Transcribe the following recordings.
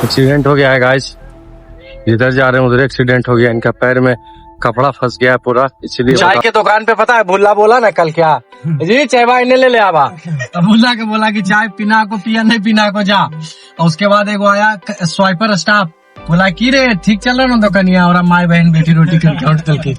Accident हो गया है गाइस, जिधर जा रहे हैं उधर एक्सीडेंट हो गया। इनका पैर में कपड़ा फंस गया है पूरा, इसलिए चाय के दुकान पे पता है भुल्ला बोला ना कल क्या जी चाय भाई ने ले आवा भुल्ला के बोला कि चाय पीना को पिया नहीं पीना को जा। और उसके बाद एक आया स्वाइपर स्टाफ बोला की रे ठीक चल रहा ना दुकानिया, और माई बहन बेटी रोटी करके होटल की।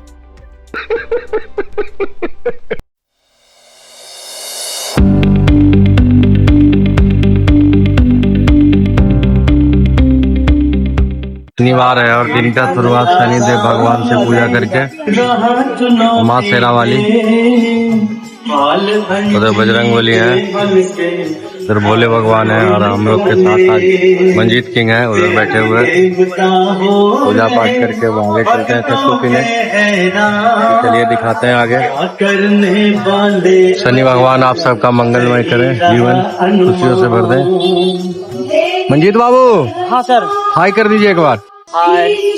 शनिवार है और दिन का शुरुआत शनिदेव भगवान से पूजा करके, माँ शेरा वाली, उधर बजरंग बली है, उधर भोले भगवान है, और हम लोग के साथ आज मंजीत किंग है उधर बैठे हुए पूजा पाठ करके वो आगे चलते हैं सत्तू पीने। चलिए दिखाते हैं आगे। शनि भगवान आप सबका मंगलमय करें, जीवन खुशियों से भर दें। मंजीत बाबू हाँ सर, हाई कर दीजिए एक बार,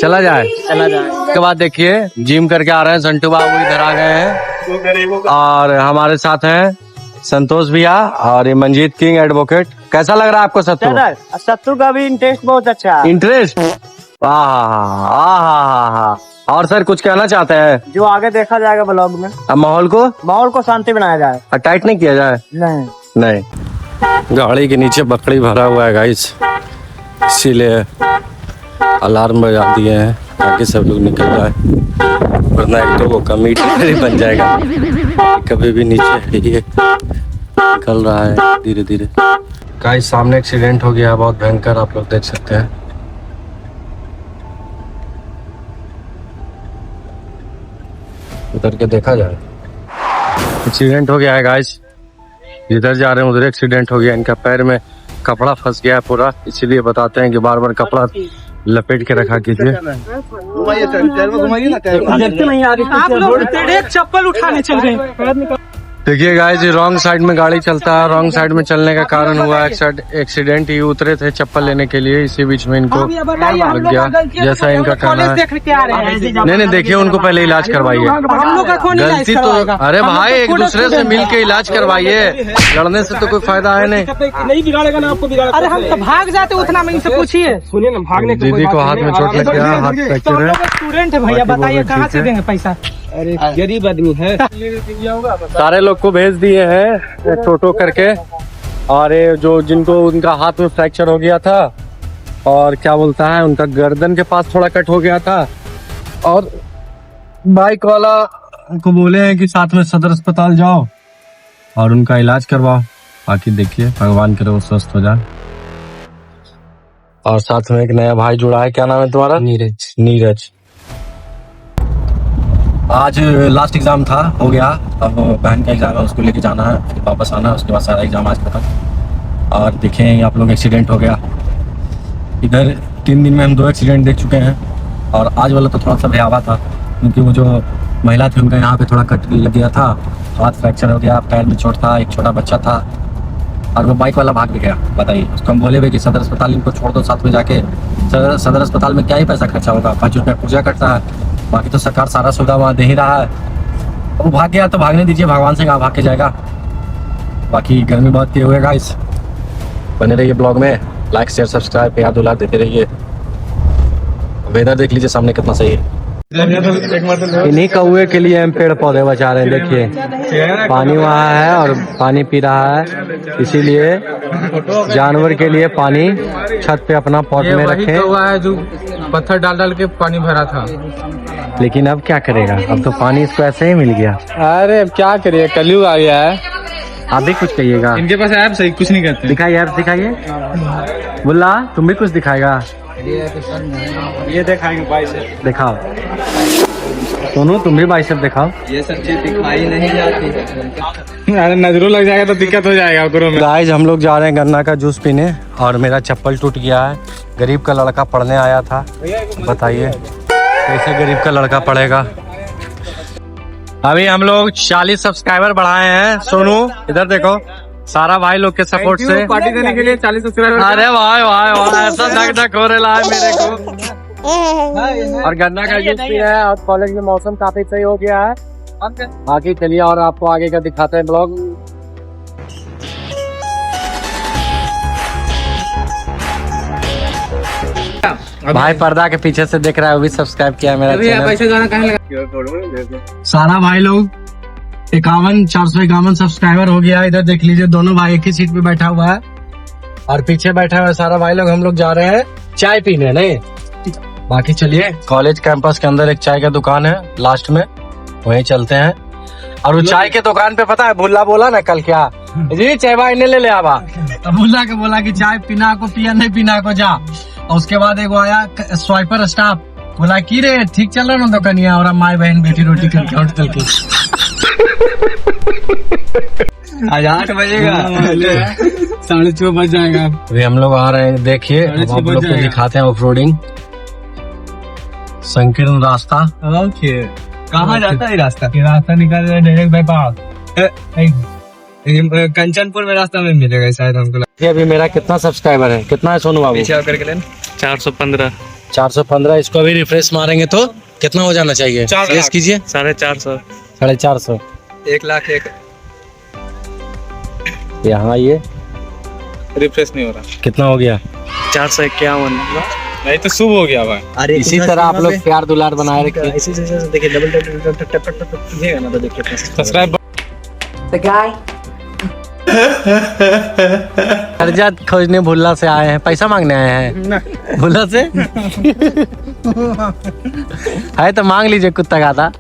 चला जाए। उसके बाद देखिए जिम करके आ रहे हैं संटू बाबू, इधर आ गए हैं, और हमारे साथ हैं संतोष भैया और ये मंजीत किंग एडवोकेट। कैसा लग रहा है आपको सत्तू? सत्तू का भी इंटरेस्ट बहुत अच्छा है। इंटरेस्ट और सर कुछ कहना चाहते हैं? जो आगे देखा जाएगा ब्लॉग में। अब माहौल को शांति बनाया जाए, टाइट नहीं किया जाए। नहीं गाड़ी के नीचे बकरी भरा हुआ है गाइस, इसीलिए अलार्म बजा दिए हैं ताकि सब लोग निकल जाए, वरना एक तो वो कमीटी बन जाएगा। कभी भी नीचे ये निकल रहा है धीरे धीरे। गाइस सामने एक्सीडेंट हो गया बहुत भयंकर, आप लोग देख सकते हैं। उधर के देखा जाए। एक्सीडेंट हो गया है गाइस, जिधर जा रहे हैं उधर एक्सीडेंट हो गया। इनका पैर में कपड़ा फंस गया है पूरा, इसीलिए बताते हैं कि बार बार कपड़ा लपेट के रखा कीजिए। एक चप्पल उठाने चल गए। देखिए गाइस रॉन्ग साइड में गाड़ी चलता है, रॉन्ग साइड में चलने का कारण हुआ एक्सीडेंट। ये उतरे थे चप्पल लेने के लिए, इसी बीच में इनको लग गया जैसा इनका कहना है। नहीं देखिए उनको पहले इलाज करवाइए। गलती तो अरे भाई एक दूसरे से मिल के इलाज करवाइए, लड़ने से तो कोई फायदा है नहीं बिगाड़ेगा ना आपको बिगाड़ेगा। अरे हम तो भाग जाते उतना में इनसे पूछिए। सुनिए ना, भागने दीदी को हाथ में चोट लग गया, हाथ फ्रैक्चर है। स्टूडेंट है भैया, बताइए कहाँ से देंगे पैसा? अरे गरीब आदमी है। सारे लोग को भेज दिए हैं टोटो करके, और ये जो जिनको उनका हाथ में फ्रैक्चर हो गया था और क्या बोलता है उनका गर्दन के पास थोड़ा कट हो गया था, और बाइक वाला को बोले हैं कि साथ में सदर अस्पताल जाओ और उनका इलाज करवाओ। बाकी देखिए भगवान करे वो स्वस्थ हो जाए। और साथ में एक नया भाई जुड़ा है, क्या नाम है तुम्हारा? नीरज। आज लास्ट एग्जाम था, हो गया, अब बहन का एग्जाम है, उसको लेके जाना है, फिर वापस आना है, उसके बाद सारा एग्जाम आज खत्म। और देखें आप लोग एक्सीडेंट हो गया इधर। 3 दिन में हम 2 एक्सीडेंट देख चुके हैं, और आज वाला तो थोड़ा सा भयावह था, क्योंकि वो जो महिला थी उनका यहाँ पे थोड़ा कट लग गया था, हाथ फ्रैक्चर हो गया, पैर में चोट था, एक छोटा बच्चा था, और वो बाइक वाला भाग भी गया। बताइए, उसको हम बोले भाई कि सदर अस्पताल इनको छोड़ दो, साथ में जाके सदर अस्पताल में क्या ही पैसा खर्चा होगा, 5 रुपया पूजा कटता है, बाकी तो सरकार सारा सुविधा वहाँ दे ही रहा है। वो भाग गया तो भागने दीजिए, भगवान से कहाँ भाग के जाएगा। बाकी गर्मी बहुत किए हुए गाइस, बने रहिए ब्लॉग में, लाइक शेयर सब्सक्राइब याद उला देते रहिए। वेदर देख लीजिए सामने कितना सही है। इन्हीं कौए के लिए हम पेड़ पौधे बचा रहे हैं। देखिए पानी वहाँ है और पानी पी रहा है, इसीलिए जानवर के लिए पानी छत पे अपना पॉट में रखे हुआ है, जो पत्थर डाल डाल के पानी भरा था। लेकिन अब क्या करेगा, अब तो पानी इसको ऐसे ही मिल गया। अरे अब क्या करिए, कलयुग आ गया है। आप भी कुछ कहिएगा। इनके पास ऐप सही कुछ नहीं करते। दिखाइए ऐप दिखाइए। बुल्ला तुम भी कुछ दिखाएगा। ये दिखाएंगे बाइसेप, दिखाओ। सोनू तुम भी बाइसेप दिखाओ। ये सब चीज दिखाई नहीं जाती। अरे नजरों लग जाएगा तो दिक्कत हो जाएगा। गाइस हम लोग जा रहे हैं गन्ना का जूस पीने, और मेरा चप्पल टूट गया है। गरीब का लड़का पढ़ने आया था, बताइए कैसे गरीब का लड़का पढ़ेगा। अभी हम लोग 40 सब्सक्राइबर बढ़ाए हैं। सोनू इधर देखो, सारा भाई लोग के सपोर्ट से पार्टी देने के लिए 40 सब्सक्राइबर। अरे भाई भाई ऐसा धक धक हो रहा है मेरे को। और गन्ना का जूस भी है, और कॉलेज में मौसम काफी सही हो गया है। आगे चलिए और आपको आगे का दिखाते हैं ब्लॉग। भाई पर्दा के पीछे से देख रहा है, वो भी सब्सक्राइब किया है मेरा चैनल। पैसे गाना कहाँ लगा? सारा भाई लोग 451 सब्सक्राइबर हो गया। इधर देख लीजिए, दोनों भाई एक ही सीट पे बैठा हुआ है और पीछे बैठा हुआ है सारा भाई लोग। हम लोग जा रहे हैं चाय पीने, नहीं बाकी चलिए। कॉलेज कैंपस के अंदर एक चाय का दुकान है लास्ट में, वहीं चलते हैं। और वो चाय के दुकान पे पता है भुल्ला बोला ना कल क्या, जी चाय भाई ने ले आवा, तो भुल्ला के बोला कि चाय पीना को पिया, नहीं पीना को जा। और उसके बाद एक आया स्वाइपर स्टाफ, बोला की रे ठीक चल रहा ना दुकानिया, और माई बहन बेटी रोटी करके उठ चल के आज 8 बजेगा, 6:30 बज जाएगा। अभी हम लोग आ रहे हैं, देखिए अब आप लोग को दिखाते हैं ऑफ रोडिंग संकीर्ण रास्ता। कहाँ जाता है रास्ता? ये रास्ता निकल रहा है डायरेक्ट बाईपास कंचनपुर में, रास्ता में मिलेगा शायद हमको। ये अभी मेरा कितना सब्सक्राइबर है, कितना है सोनू बाबू? करके लेना 415। 415। इसको अभी रिफ्रेश मारेंगे तो कितना हो जाना चाहिए? गेस कीजिए। 450। 450। 1,01,000। यहाँ ये रिफ्रेश नहीं हो रहा। कितना हो गया? 451। नहीं तो शुभ हो गया भाई। अरे इसी तरह आप लोग प्यार दुलार बनाए रखिए। इसी से देखिए, डबल टैप कीजिएगा ना तो देखिए सब्सक्राइब। कर्जा खोजने भुल्ला से आए हैं, पैसा मांगने आए हैं भुल्ला से है तो मांग लीजिए कुत्ता गाता।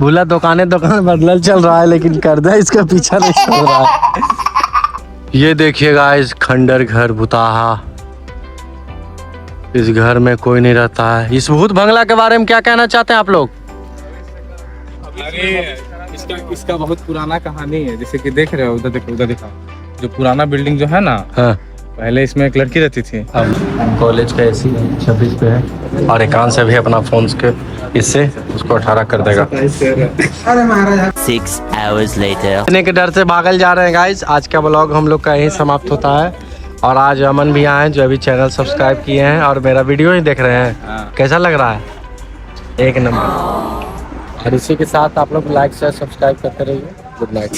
भुल्ला दुकान बदलल चल रहा है, लेकिन कर्जा इसका पीछा नहीं छोड़ रहा है। ये देखिएगा इस खंडर घर भुताहा, इस घर में कोई नहीं रहता है। इस भूत बंगला के बारे में क्या कहना चाहते हैं आप लोग? अरे इसका बहुत पुराना कहानी है, जैसे कि देख रहे हो उधर देखो, उधर दिखा जो पुराना बिल्डिंग जो है ना, हाँ। पहले इसमें एक लड़की रहती थी। अब कॉलेज का एसी 26 पे है और एकांश से भी अपना फोन के इससे उसको 18 कर देगा। 6 hours later के डर से भागल जा रहे हैं गाइस। आज का ब्लॉग हम लोग का यही समाप्त होता है। और आज अमन भी आए हैं जो अभी चैनल सब्सक्राइब किए हैं और मेरा वीडियो ही देख रहे हैं। कैसा लग रहा है? एक नंबर। और इसी के साथ आप लोग लाइक शेयर सब्सक्राइब करते रहिए। Good night.